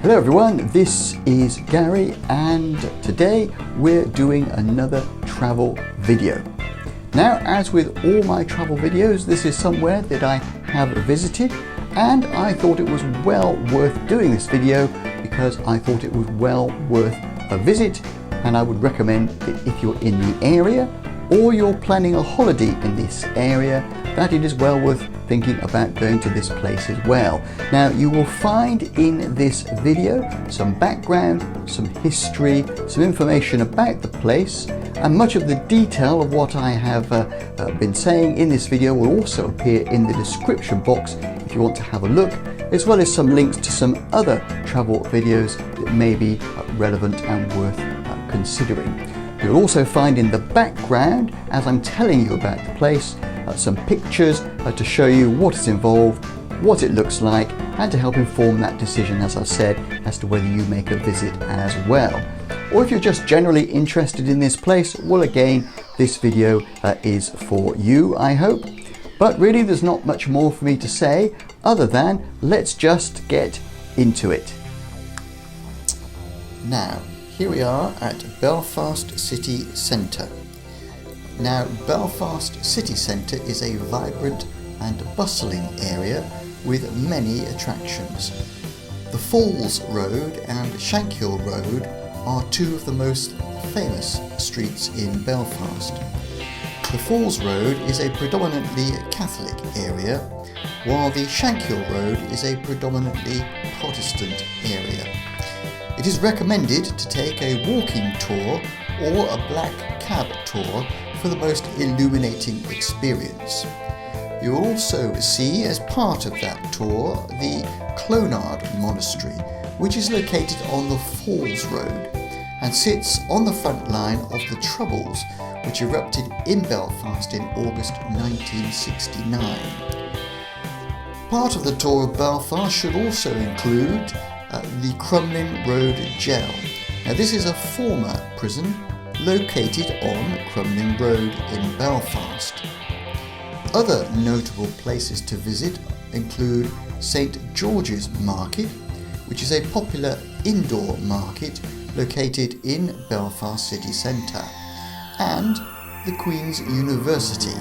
Hello everyone, this is Gary and today we're doing another travel video. Now, as with all my travel videos, this is somewhere that I have visited and I thought it was well worth doing this video because I thought it was well worth a visit, and I would recommend that if you're in the area or you're planning a holiday in this area, that it is well worth thinking about going to this place as well. Now, you will find in this video some background, some history, some information about the place, and much of the detail of what I have been saying in this video will also appear in the description box if you want to have a look, as well as some links to some other travel videos that may be relevant and worth considering. You'll also find in the background, as I'm telling you about the place, some pictures to show you what is involved, what it looks like, and to help inform that decision, as I've said, as to whether you make a visit as well. Or if you're just generally interested in this place, well, again, this video is for you, I hope. But really, there's not much more for me to say other than let's just get into it. Now, here we are at Belfast City Centre. Now, Belfast City Centre is a vibrant and bustling area with many attractions. The Falls Road and Shankhill Road are two of the most famous streets in Belfast. The Falls Road is a predominantly Catholic area, while the Shankhill Road is a predominantly Protestant area. It is recommended to take a walking tour or a black cab tour for the most illuminating experience. You will also see, as part of that tour, the Clonard Monastery, which is located on the Falls Road and sits on the front line of the Troubles, which erupted in Belfast in August 1969. Part of the tour of Belfast should also include the Crumlin Road Goal. Now, this is a former prison located on Crumlin Road in Belfast. Other notable places to visit include St George's Market, which is a popular indoor market located in Belfast City Centre, and the Queen's University.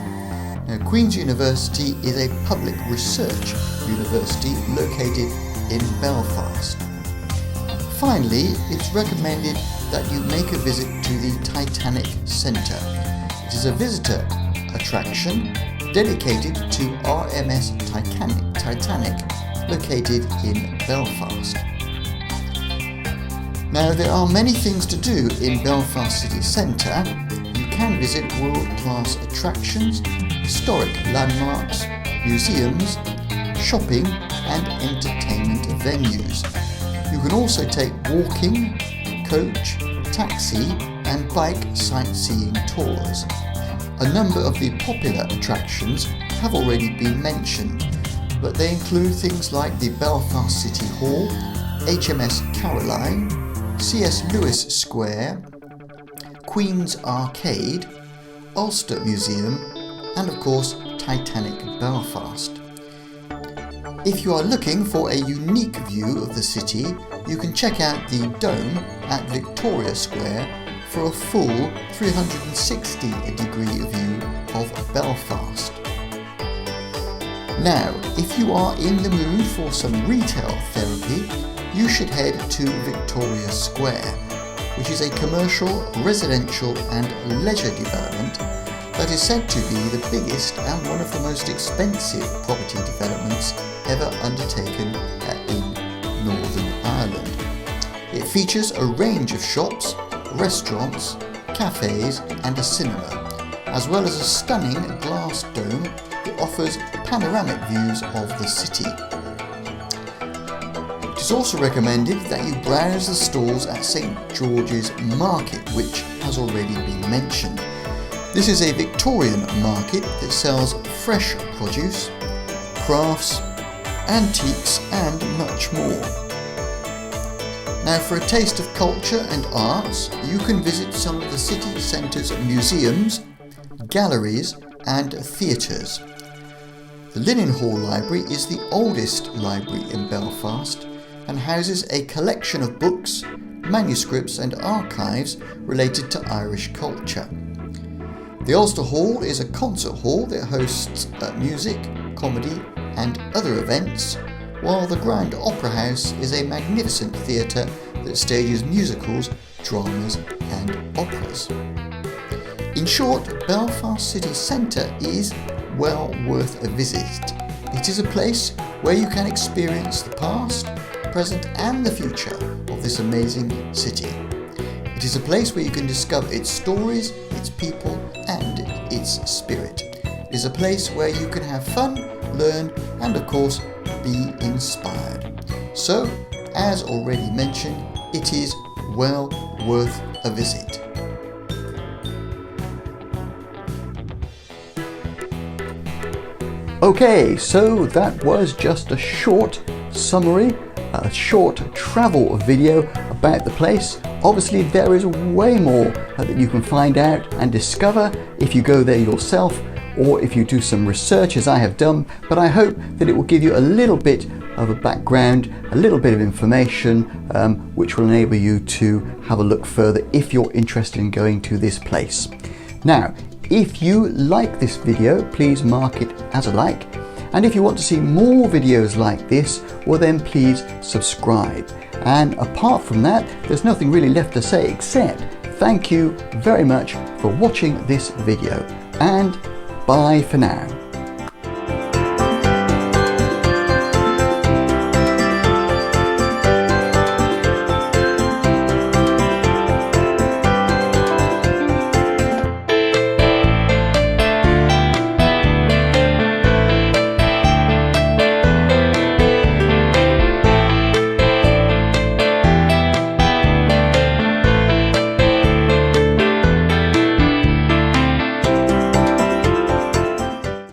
Now, Queen's University is a public research university located in Belfast. Finally, it's recommended that you make a visit to the Titanic Centre. It is a visitor attraction dedicated to RMS Titanic, located in Belfast. Now, there are many things to do in Belfast City Centre. You can visit world-class attractions, historic landmarks, museums, shopping and entertainment venues. You can also take walking, coach, taxi and bike sightseeing tours. A number of the popular attractions have already been mentioned, but they include things like the Belfast City Hall, HMS Caroline, C.S. Lewis Square, Queen's Arcade, Ulster Museum, and of course Titanic Belfast. If you are looking for a unique view of the city, you can check out the Dome at Victoria Square for a full 360-degree view of Belfast. Now, if you are in the mood for some retail therapy, you should head to Victoria Square, which is a commercial, residential and leisure development that is said to be the biggest and one of the most expensive property developments ever undertaken in Northern Ireland. It features a range of shops, restaurants, cafes and a cinema, as well as a stunning glass dome that offers panoramic views of the city. It is also recommended that you browse the stalls at St George's Market, which has already been mentioned. This is a Victorian market that sells fresh produce, crafts, antiques and much more. Now, for a taste of culture and arts, you can visit some of the city centre's museums, galleries and theatres. The Linen Hall Library is the oldest library in Belfast and houses a collection of books, manuscripts and archives related to Irish culture. The Ulster Hall is a concert hall that hosts music, comedy and other events, while the Grand Opera House is a magnificent theatre that stages musicals, dramas and operas. In short, Belfast city centre is well worth a visit. It is a place where you can experience the past, present and the future of this amazing city. It is a place where you can discover its stories, its people and its spirit. It is a place where you can have fun, learn and of course be inspired. So, as already mentioned, it is well worth a visit. Okay, so that was just a short summary, a short travel video about the place. Obviously there is way more that you can find out and discover if you go there yourself or if you do some research as I have done, but I hope that it will give you a little bit of a background, a little bit of information which will enable you to have a look further if you're interested in going to this place. Now, if you like this video, please mark it as a like, and if you want to see more videos like this, well then please subscribe. And apart from that, there's nothing really left to say except thank you very much for watching this video, and bye for now.